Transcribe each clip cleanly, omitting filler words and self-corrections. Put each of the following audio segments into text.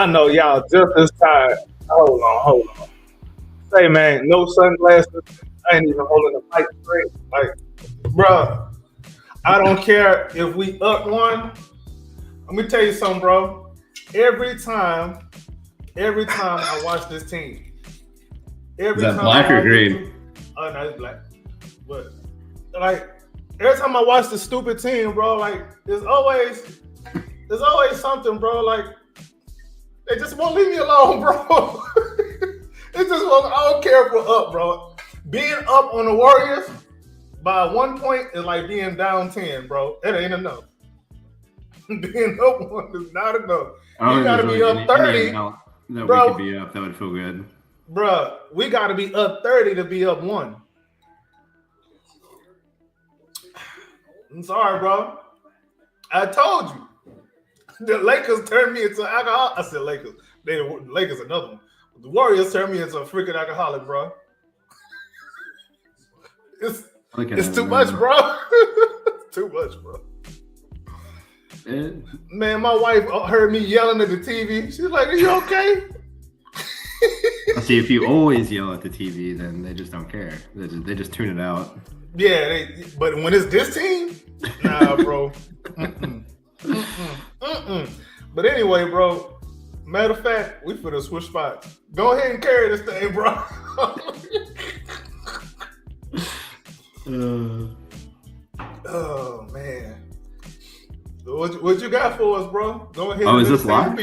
I know y'all just as tired. Hold on. Say, man, no sunglasses. I ain't even holding the mic straight. Like, bruh, I don't care if we up one. Let me tell you something, bro. Every time I watch this team, Is that black or green? Oh no, it's black. But like every time I watch the stupid team, bro, like there's always something, bro. Like they just won't leave me alone, bro. It just won't. I don't care if we're up, bro. Being up on the Warriors by 1 point is like being down 10, bro. It ain't enough. Being up one is not enough. You gotta be up 30. That bro, we could be up, that would feel good. Bro, we gotta be up 30 to be up 1. I'm sorry, bro. I told you. The Lakers turned me into alcoholic. I said Lakers. Lakers another one. The Warriors turned me into a freaking alcoholic, bro. It's too much, bro. Too much, bro. Man, my wife heard me yelling at the TV. She's like, "Are you okay?" See, if you always yell at the TV, then they just don't care. They just tune it out. Yeah, but when it's this team, nah, bro. But anyway, bro. Matter of fact, we finna switch spots. Go ahead and carry this thing, bro. Oh man. What you got for us, bro? Go ahead. Oh, is this live?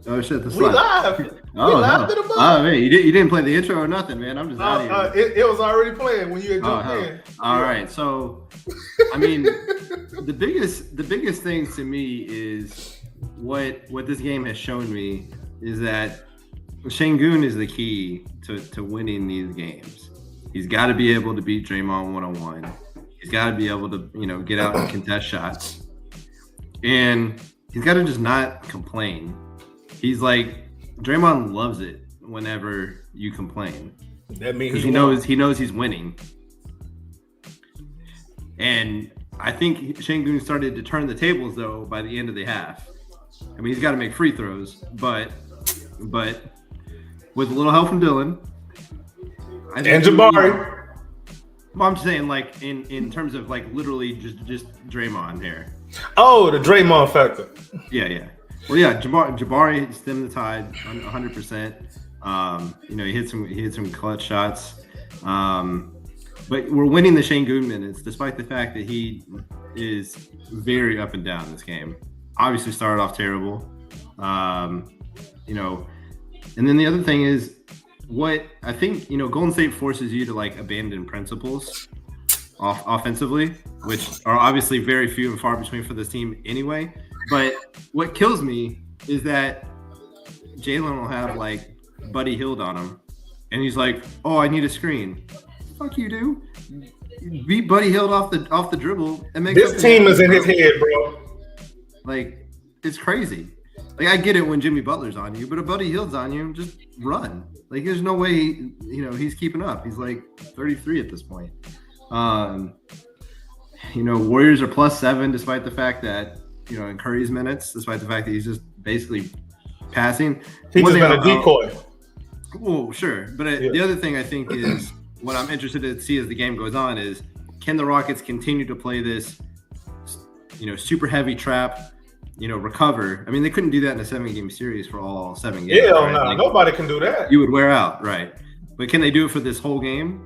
Oh shit, this live. We live to the bus. Oh man, you didn't play the intro or nothing, man. I'm just out here. It was already playing when you had jumped in. All right, so I mean, the biggest thing to me is what this game has shown me is that Şengün is the key to winning these games. He's got to be able to beat Draymond one-on-one. He's got to be able to get out and contest shots. And he's got to just not complain. He's like, Draymond loves it whenever you complain. That means he knows he's winning. And I think Şengün started to turn the tables though by the end of the half. I mean, he's got to make free throws, but with a little help from Dylan and Jabari. Well, I'm saying like in terms of like literally just Draymond here. Oh, the Draymond factor. Yeah. Well, yeah, Jabari stemmed the tide 100%. He hit some clutch shots. But we're winning the Şengün minutes despite the fact that he is very up and down this game. Obviously started off terrible. And then the other thing is what I think, Golden State forces you to like abandon principles offensively, which are obviously very few and far between for this team anyway. But what kills me is that Jalen will have like Buddy Hield on him, and he's like, "Oh, I need a screen." Fuck you, do. Beat Buddy Hield off the dribble and make this team is in his head, bro. Like it's crazy. Like I get it when Jimmy Butler's on you, but if Buddy Hield's on you, just run. Like there's no way he's keeping up. He's like 33 at this point. Warriors are +7 despite the fact that in Curry's minutes, despite the fact that he's just basically passing. He's just been a decoy. Well, sure, but the other thing I think is what I'm interested to see as the game goes on is can the Rockets continue to play this, super heavy trap. Recover. I mean, they couldn't do that in a 7-game series for all 7 games. Yeah, right? No, nobody can do that. You would wear out, right? But can they do it for this whole game?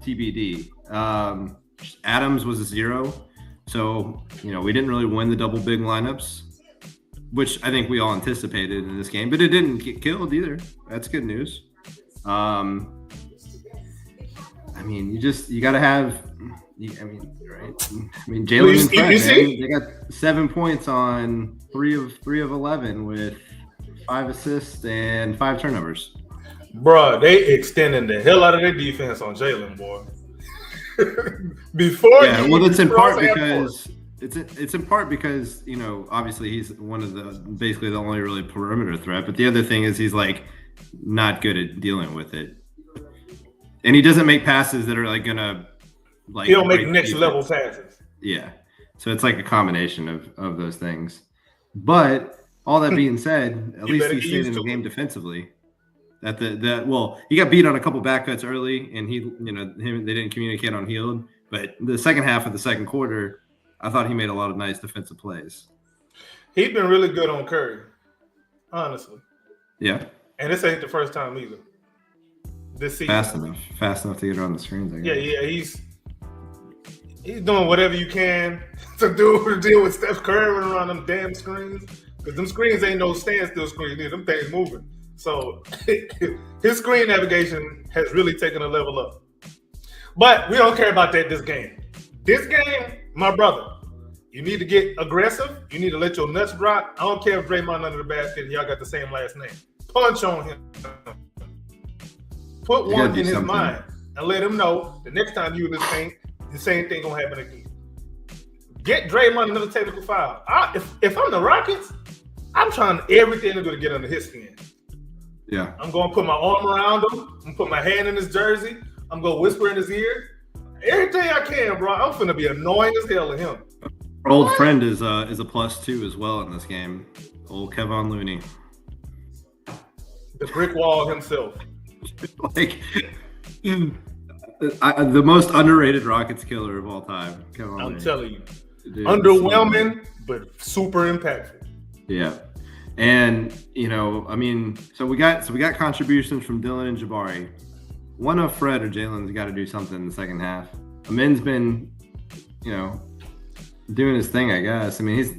TBD. Adams was a 0, so we didn't really win the double big lineups, which I think we all anticipated in this game. But it didn't get killed either. That's good news. I mean, you got to have. Right? I mean, Jalen and Fred, they got 7 points on 3 of 11 with 5 assists and 5 turnovers. Bruh, they extending the hell out of their defense on Jalen, boy. It's in part because it's in part because obviously he's one of the basically the only really perimeter threat, but the other thing is he's like not good at dealing with it, and he doesn't make passes that are like gonna. Like he'll make next level passes. Yeah. So it's like a combination of those things. But all that being said, at least he stayed in the game defensively. He got beat on a couple back cuts early, and they didn't communicate on Hield. But the second half of the second quarter, I thought he made a lot of nice defensive plays. He's been really good on Curry, honestly. Yeah. And this ain't the first time either. This season. Fast enough to get on the screens. I guess. Yeah. He's doing whatever you can to deal with Steph Curry running around them damn screens. Because them screens ain't no standstill screens. Them things moving. So his screen navigation has really taken a level up. But we don't care about that this game. This game, my brother, you need to get aggressive. You need to let your nuts drop. I don't care if Draymond under the basket and y'all got the same last name. Punch on him. Put one in his mind and let him know the next time you in this thing, the same thing gonna happen again. Get Draymond another technical foul. If I'm the Rockets, I'm trying everything to do to get under his skin. Yeah. I'm gonna put my arm around him. I'm gonna put my hand in his jersey. I'm gonna whisper in his ear. Everything I can, bro. I'm finna be annoying as hell to him. Our old friend is a +2 as well in this game. Old Kevon Looney. The brick wall himself. The most underrated Rockets killer of all time. I'm telling you. Dude, underwhelming, but super impactful. Yeah. And so we got contributions from Dylan and Jabari. One of Fred or Jalen's got to do something in the second half. Amin's been, doing his thing, I guess. I mean, he's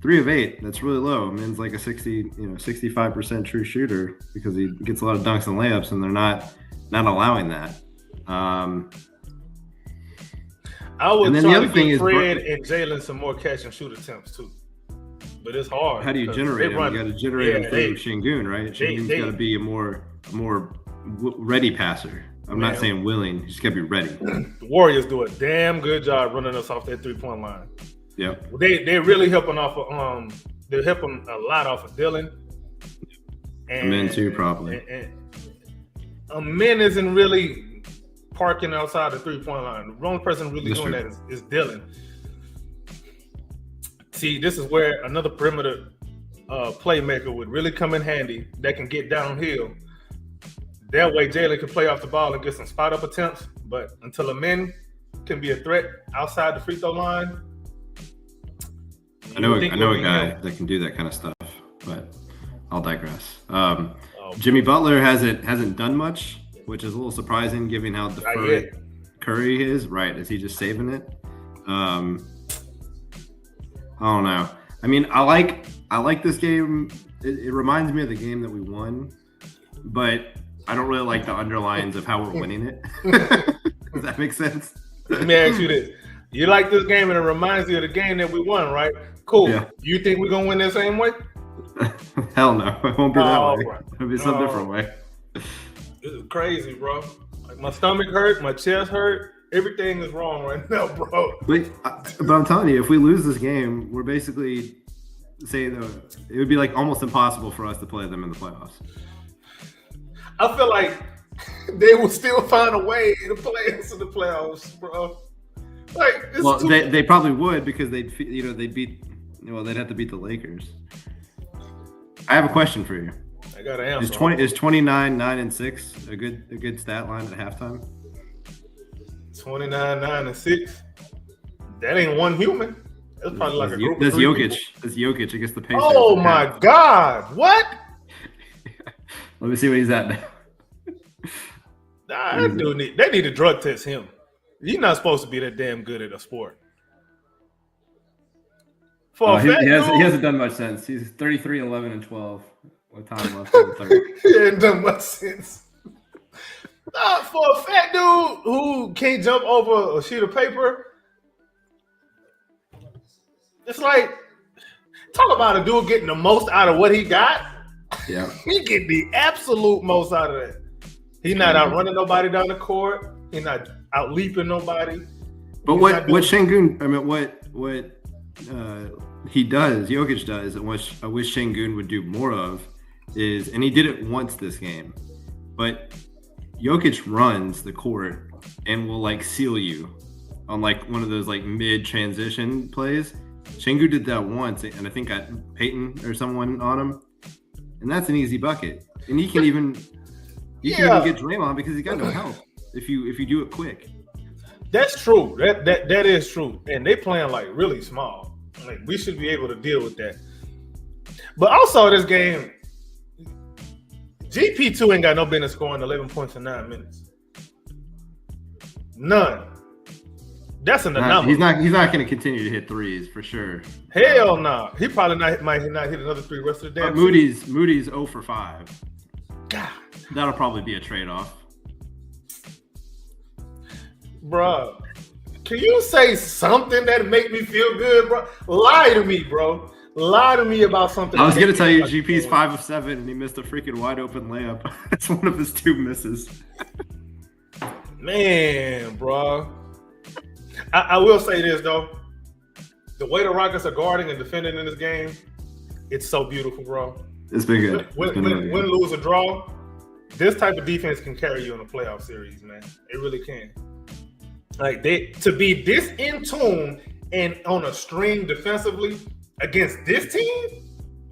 3 of 8. That's really low. Amin's like a 65% true shooter because he gets a lot of dunks and layups, and they're not allowing that. I would try to give Fred and Jalen some more catch and shoot attempts too. But it's hard. How do you generate them? You got to generate them through Şengün, right? Şengün's got to be a more ready passer. I'm not saying willing. You just got to be ready. The Warriors do a damn good job running us off that 3-point line. Yeah. They're really helping off of they're helping a lot off of Dylan. And Amin too, probably. And Amin isn't really parking outside the 3-point line. The wrong person really doing that is Dylan. See, this is where another perimeter playmaker would really come in handy that can get downhill. That way, Jalen can play off the ball and get some spot-up attempts. But until Amin can be a threat outside the free throw line, I know a guy that can do that kind of stuff. But I'll digress. Jimmy Butler hasn't done much, which is a little surprising given how deferred Curry is. Right? Is he just saving it? I don't know. I mean, I like this game. It reminds me of the game that we won, but I don't really like the underlines of how we're winning it. Does that make sense? Let me ask you this. You like this game and it reminds you of the game that we won, right? Cool. Yeah. You think we're going to win the same way? Hell no. It won't be that way. Right. It'll be some different way. This is crazy, bro. Like my stomach hurt, my chest hurt. Everything is wrong right now, bro. But I'm telling you, if we lose this game, we're basically saying it would be like almost impossible for us to play them in the playoffs. I feel like they will still find a way to play us in the playoffs, bro. Like, they probably would because they'd have to beat the Lakers. I have a question for you. I got an answer. Is 29, 9, and 6 a good stat line at halftime? 29, 9, and 6. That ain't one human. That's probably like a group. That's Jokic. That's Jokic against the Pacers. Oh my God! What? Let me see what he's at now. Nah, that dude they need to drug test him. He's not supposed to be that damn good at a sport. He hasn't done much since. He's 33, 11, and 12. What time left in the third? He hasn't done much since. For a fat dude who can't jump over a sheet of paper, it's like, talk about a dude getting the most out of what he got. Yeah. He get the absolute most out of that. He's not outrunning nobody down the court. He's not out leaping nobody. But what Şengün, I mean, what he does, Jokic does, and what I wish Şengün would do more of is, and he did it once this game, but Jokic runs the court and will like seal you on like one of those like mid transition plays, Şengün did that once, and I think got Peyton or someone on him, and that's an easy bucket. And he can even get Draymond because he got no help if you do it quick. That's true. That is true. And they playing like really small. Like we should be able to deal with that. But also this game, GP2 ain't got no business scoring 11 points in 9 minutes. None. That's an anomaly. He's not going to continue to hit threes for sure. Hell no. Nah. He probably might not hit another three rest of the day. Moody's 0 for 5. God. That'll probably be a trade-off. Bruh, can you say something that make me feel good, bro? Lie to me, bro. Lie to me about something. I was going to tell you GP's 5 of 7 and he missed a freaking wide open layup. That's one of his 2 misses. Man, bro. I will say this, though. The way the Rockets are guarding and defending in this game, it's so beautiful, bro. It's been good. Win, lose, or draw, this type of defense can carry you in a playoff series, man. It really can. Like, to be this in tune and on a string defensively against this team,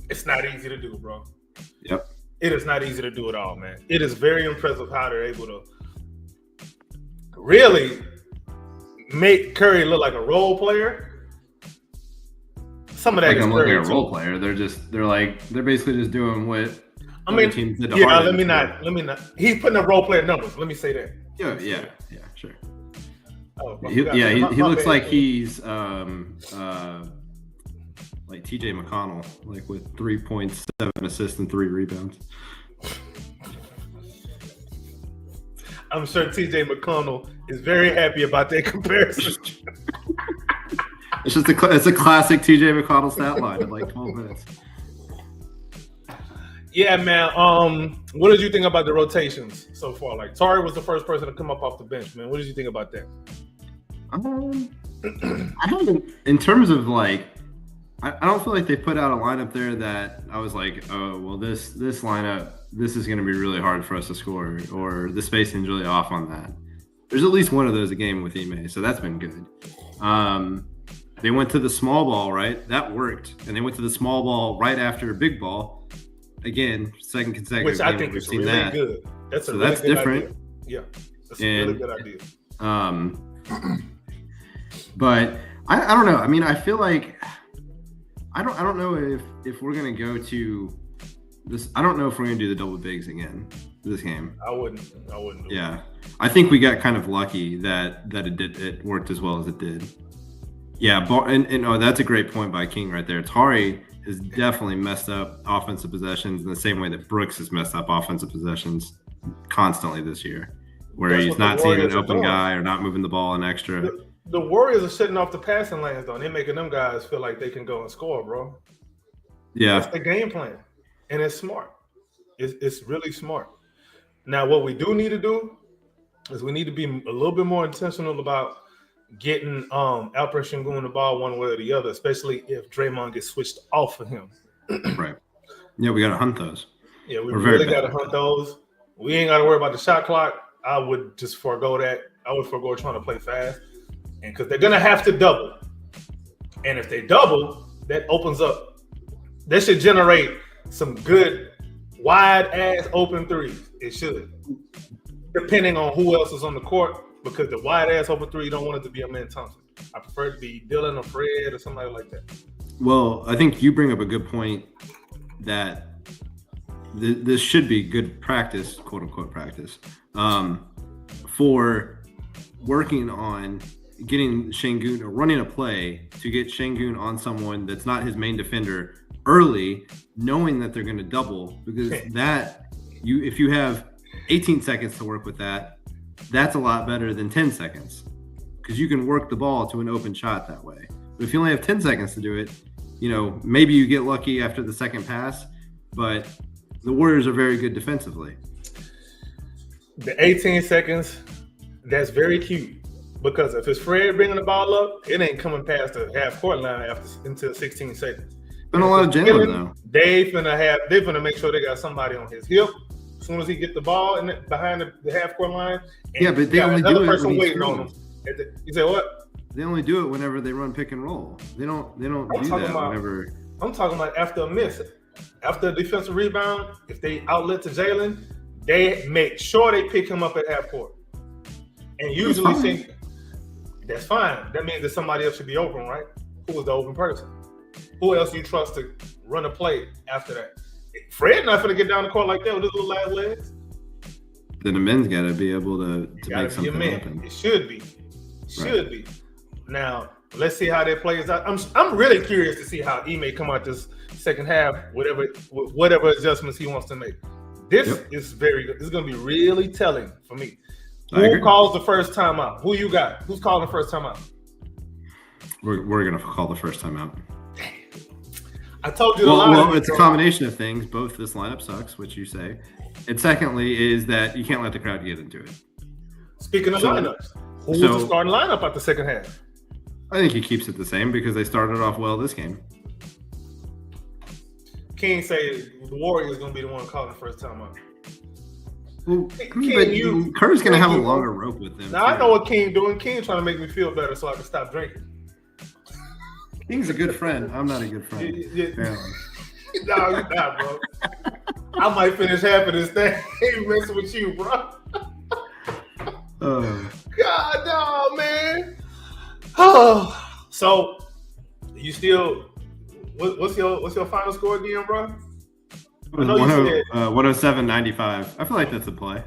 it's not easy to do, bro. Yep. It is not easy to do at all, man. It is very impressive how they're able to really make Curry look like a role player. Some of that is like a role player. They're basically just doing what teams did to Harden. Let me not. He's putting up role player numbers. Let me say that. Yeah, sure. Oh, he looks like he's like TJ McConnell, like with 3 points, 7 assists, and 3 rebounds. I'm sure TJ McConnell is very happy about that comparison. It's a classic TJ McConnell stat line in like 12 minutes. Yeah, man. What did you think about the rotations so far? Like Tari was the first person to come up off the bench, man. What did you think about that? I haven't, in terms of like, I don't feel like they put out a lineup there that I was like, oh, well, this lineup, this is going to be really hard for us to score, or the spacing's really off on that. There's at least one of those a game with Ime, so that's been good. They went to the small ball, right? That worked. And they went to the small ball right after big ball. Again, second consecutive Which game I think we've is seen really that. good. That's that's good different. Idea. Yeah, that's a really good idea. But I don't know. I mean, I feel like I don't know if we're gonna go to this. I don't know if we're gonna do the double bigs again this game. I wouldn't. Yeah, I think we got kind of lucky that it worked as well as it did. Yeah, and that's a great point by King right there. Tari has definitely messed up offensive possessions in the same way that Brooks has messed up offensive possessions constantly this year, where he's not seeing an open guy or not moving the ball an extra. The Warriors are sitting off the passing lanes, though. They're making them guys feel like they can go and score, bro. Yeah. That's the game plan. And it's smart. It's really smart. Now, what we do need to do is we need to be a little bit more intentional about getting Alperen Şengün the ball one way or the other, especially if Draymond gets switched off of him. Right. Yeah, we got to hunt those. Yeah, we really got to hunt those. We ain't got to worry about the shot clock. I would just forego that. I would forego trying to play fast. And because they're going to have to double. And if they double, that opens up. That should generate some good wide-ass open threes. It should. Depending on who else is on the court. Because the wide-ass open three, you don't want it to be a Man Thompson. I prefer it to be Dylan or Fred or somebody like that. Well, I think you bring up a good point that this should be good practice, quote-unquote practice, for working on getting Şengün or running a play to get Şengün on someone that's not his main defender early, knowing that they're going to double, because if you have 18 seconds to work with that's a lot better than 10 seconds, because you can work the ball to an open shot that way. But if you only have 10 seconds to do it, maybe you get lucky after the second pass, but the Warriors are very good defensively. The 18 seconds, that's very cute. Because if it's Fred bringing the ball up, it ain't coming past the half court line until 16 seconds. Been a lot of Jalen though. They finna make sure they got somebody on his hip as soon as he get the ball behind the half court line. Yeah, but they only do it person when waiting on him. You say what? They only do it whenever they run pick and roll. They don't do that whenever. I'm talking about after a miss, after a defensive rebound. If they outlet to Jalen, they make sure they pick him up at half court. And usually think that's fine. That means that somebody else should be open, right? Who was the open person? Who else you trust to run a play after that? Fred not gonna get down the court like that with his little last legs. Then the men's got to be able to make something happen. It should be. Be. Now let's see how that plays out. I'm really curious to see how he may come out this second half, whatever adjustments he wants to make. This is very good. This is gonna be really telling for me. Who calls the first time out? Who you got? Who's calling the first time out? We're gonna call the first time out. I told you. Well, it's a combination of things. Both this lineup sucks, which you say, and secondly is that you can't let the crowd get into it. Speaking of lineups, who's the starting lineup at the second half? I think he keeps it the same because they started off well this game. King say the Warriors is gonna be the one calling the first time out. Well, Kerr's gonna have a longer rope with them. Now I know what King doing. King trying to make me feel better so I can stop drinking. King's a good friend. I'm not a good friend. No, you're not, bro. I might finish half of this thing messing with you, bro. God, no, man. Oh, so you still? What's your final score again, bro? 107.95. I feel like that's a play.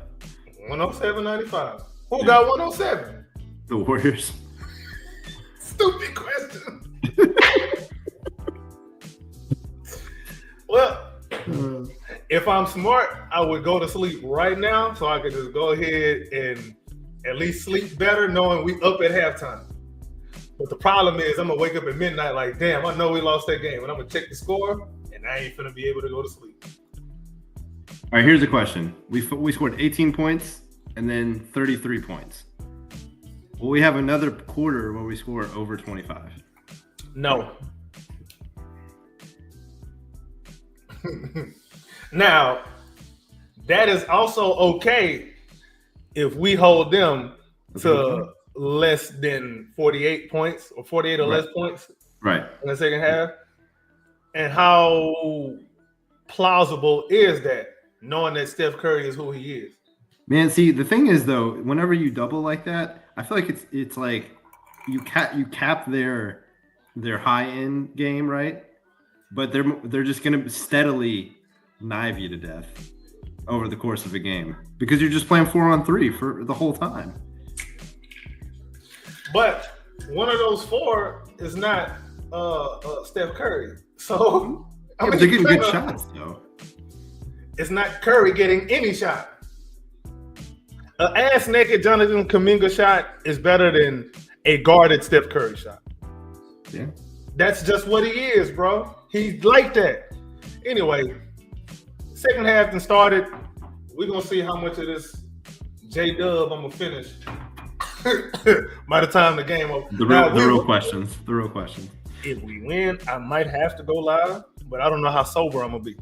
107.95. Who got 107? The Warriors. Stupid question. Well, if I'm smart, I would go to sleep right now so I could just go ahead and at least sleep better knowing we up at halftime. But the problem is I'm going to wake up at midnight like, damn, I know we lost that game. And I'm going to check the score, and I ain't going to be able to go to sleep. All right, here's the question. We scored 18 points and then 33 points. Will we have another quarter where we score over 25? No. Now, that is also okay if we hold them to less than 48 points or 48 or less points in the second half. And how plausible is that, knowing that Steph Curry is who he is? Man, see, the thing is though, whenever you double like that, I feel like it's like you cap their high end game, right? But they're just gonna steadily knife you to death over the course of a game because you're just playing 4-on-3 for the whole time. But one of those four is not Steph Curry, so they're getting good shots though. It's not Curry getting any shot. An ass naked Jonathan Kuminga shot is better than a guarded Steph Curry shot. Yeah, that's just what he is, bro. He's like that. Anyway, second half done started. We're gonna see how much of this J-Dub I'm gonna finish by the time the game over. The real questions. If we win, I might have to go live, but I don't know how sober I'm gonna be.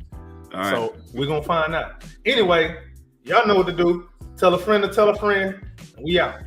All right. So we're gonna find out. Anyway, y'all know what to do. Tell a friend to tell a friend. We out.